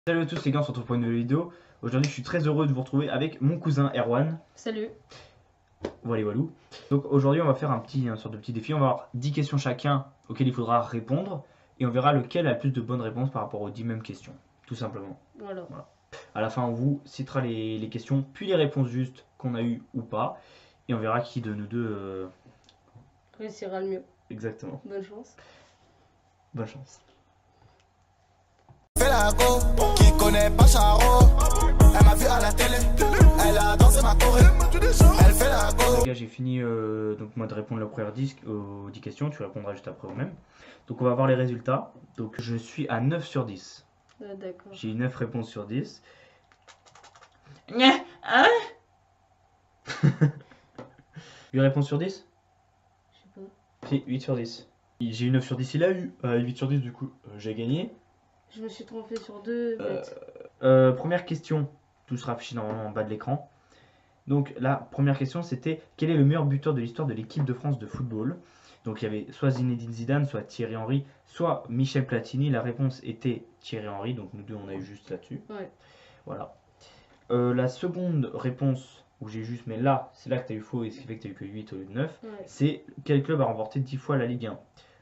Salut à tous les gars, on se retrouve pour une nouvelle vidéo. Aujourd'hui je suis très heureux de vous retrouver avec mon cousin Erwan. Salut. Voilà, walou. Donc aujourd'hui on va faire une sorte de petit défi. On va avoir 10 questions chacun auxquelles il faudra répondre. Et on verra lequel a le plus de bonnes réponses par rapport aux 10 mêmes questions. Tout simplement. Voilà. À la fin on vous citera les questions, puis les réponses justes qu'on a eues ou pas. Et on verra qui de nous deux... Réussira le mieux. Exactement. Bonne chance. Bonne chance. Fais la go, qui connaît pas Charo. Elle m'a vu à la télé, elle a dansé ma choré. Elle fait la go. Les gars, j'ai fini donc moi de répondre la première aux 10 questions, tu répondras juste après au même. Donc on va voir les résultats. Donc je suis à 9 sur 10. D'accord. J'ai 9 réponses sur 10. 8 réponses sur 10? Je sais pas. Si, 8 sur 10. J'ai eu 9 sur 10, il a eu 8 sur 10 du coup, j'ai gagné. Je me suis trompé sur deux bêtes. Première question, tout sera affiché normalement en bas de l'écran. Donc la première question c'était quel est le meilleur buteur de l'histoire de l'équipe de France de football? Donc il y avait soit Zinedine Zidane, soit Thierry Henry, soit Michel Platini. La réponse était Thierry Henry, donc nous deux on a eu juste là-dessus. Ouais. Voilà. La seconde réponse où j'ai juste, mais là c'est là que tu as eu faux et ce qui fait que tu as eu que 8 au lieu de 9, Ouais. c'est quel club a remporté 10 fois la Ligue 1?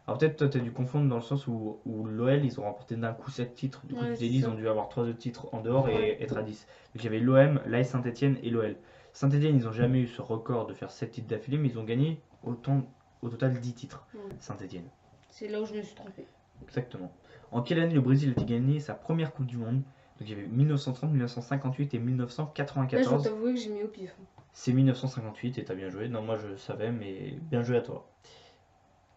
Alors peut-être toi tu as dû confondre dans le sens où l'OL ils ont remporté d'un coup 7 titres, du coup Ouais, tu t'es c'est dit ils ça. ont dû avoir 3 autres titres en dehors et Ouais. être à 10. Donc il y avait l'OM, l'AS Saint-Etienne et l'OL. Saint-Etienne ils n'ont jamais eu ce record de faire 7 titres d'affilée, mais ils ont gagné au total 10 titres. Ouais. Saint-Etienne. C'est là où je me suis trompé. Exactement. En quelle année le Brésil a-t-il gagné sa première Coupe du Monde? Donc il y avait 1930, 1958 et Là, je dois 1994. t'avouer que j'ai mis au pif. C'est 1958 et t'as bien joué. Non, moi je savais, mais bien joué à toi.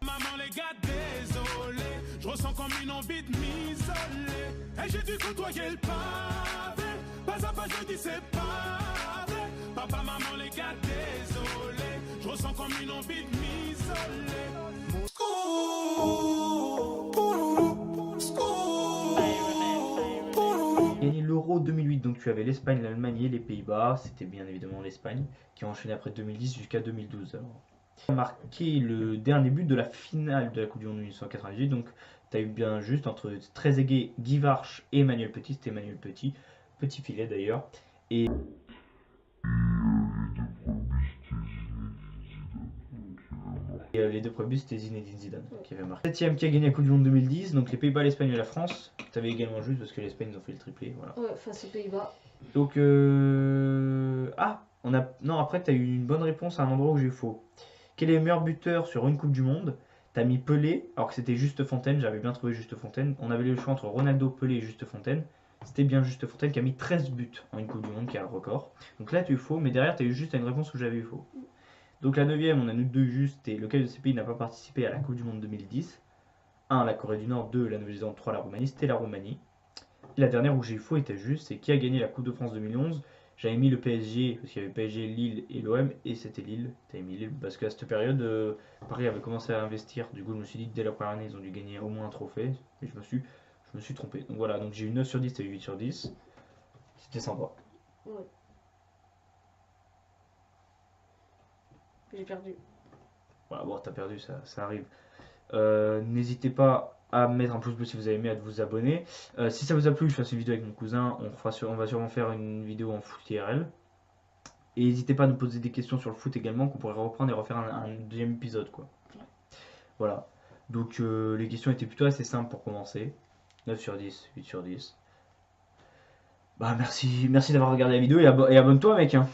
Maman les gars, désolé, je ressens comme une envie de m'isoler. Et j'ai dû côtoyer le pavé, pas à pas je dis c'est pas vrai. Papa, maman les gars, désolé, je ressens comme une envie de m'isoler. Gagné l'Euro 2008, donc tu avais l'Espagne, l'Allemagne et les Pays-Bas. C'était bien évidemment l'Espagne qui a enchaîné après 2010 jusqu'à 2012. Alors, tu as marqué le dernier but de la finale de la Coupe du Monde 1998, donc tu as eu bien juste entre Trezeguet, Guy Varche et Emmanuel Petit. C'était Emmanuel Petit, petit filet d'ailleurs. Et les deux premiers buts c'était Zinedine Zidane qui avait marqué. 7ème qui a gagné la Coupe du Monde 2010, donc les Pays-Bas, l'Espagne et la France. Tu avais également juste parce que l'Espagne ils ont fait le triplé. Voilà. Ouais, face aux Pays-Bas. Donc, non, après, tu as eu une bonne réponse à un endroit où j'ai eu faux. Quel est le meilleur buteur sur une Coupe du Monde? T'as mis Pelé, alors que c'était Juste Fontaine, j'avais bien trouvé Juste Fontaine. On avait le choix entre Ronaldo, Pelé et Juste Fontaine. C'était bien Juste Fontaine qui a mis 13 buts en une Coupe du Monde, qui a le record. Donc là, tu as eu faux, mais derrière, tu as eu juste une réponse où j'avais eu faux. Donc la 9ème, on a nous deux justes, et lequel de ces pays n'a pas participé à la Coupe du Monde 2010? 1. La Corée du Nord, 2. La Nouvelle-Zélande, 3. La Roumanie, c'était la Roumanie. La dernière où j'ai faux était juste, c'est qui a gagné la Coupe de France 2011. J'avais mis le PSG, parce qu'il y avait PSG, Lille et l'OM, et c'était Lille. T'avais mis Lille, parce qu'à cette période, Paris avait commencé à investir. Du coup, je me suis dit que dès la première année, ils ont dû gagner au moins un trophée. Et je me suis trompé. Donc voilà, donc j'ai eu 9 sur 10 et 8 sur 10. C'était sympa. Ouais. J'ai perdu. Voilà, bon, t'as perdu, ça arrive. N'hésitez pas à mettre un pouce bleu si vous avez aimé, à vous abonner. Si ça vous a plu, je fasse une vidéo avec mon cousin. On va sûrement faire une vidéo en foot IRL. Et n'hésitez pas à nous poser des questions sur le foot également, qu'on pourrait reprendre et refaire un deuxième épisode, quoi. Voilà. Donc les questions étaient plutôt assez simples pour commencer. 9 sur 10, 8 sur 10. Bah merci d'avoir regardé la vidéo et abonne-toi mec. Hein.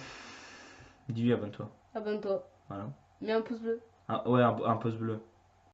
Dis-lui abonne-toi. Abonne-toi. Voilà. Mets un pouce bleu. Ah, ouais, un pouce bleu.